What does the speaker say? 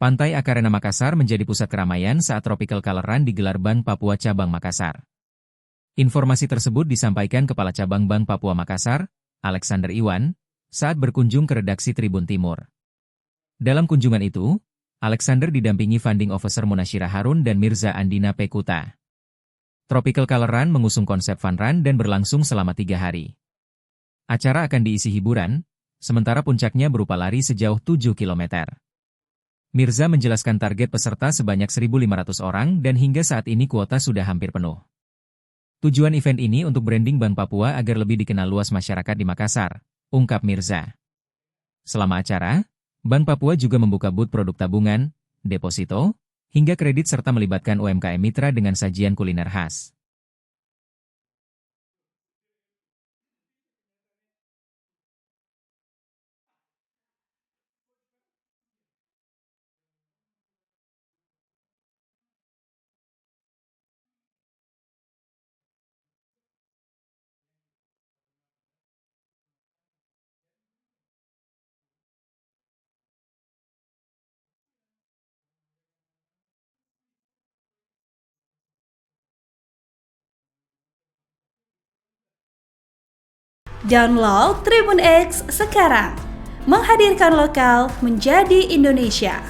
Pantai Akarena Makassar menjadi pusat keramaian saat Tropical Color Run digelar Bank Papua Cabang Makassar. Informasi tersebut disampaikan Kepala Cabang Bank Papua Makassar, Alexander Iwan, saat berkunjung ke redaksi Tribun Timur. Dalam kunjungan itu, Alexander didampingi Funding Officer Munashira Harun dan Mirza Andina Pekuta. Tropical Color Run mengusung konsep fun run dan berlangsung selama 3 hari. Acara akan diisi hiburan, sementara puncaknya berupa lari sejauh 7 km. Mirza menjelaskan target peserta sebanyak 1.500 orang dan hingga saat ini kuota sudah hampir penuh. Tujuan event ini untuk branding Bank Papua agar lebih dikenal luas masyarakat di Makassar, ungkap Mirza. Selama acara, Bank Papua juga membuka booth produk tabungan, deposito, hingga kredit serta melibatkan UMKM mitra dengan sajian kuliner khas. Download Tribun X sekarang, menghadirkan lokal menjadi Indonesia.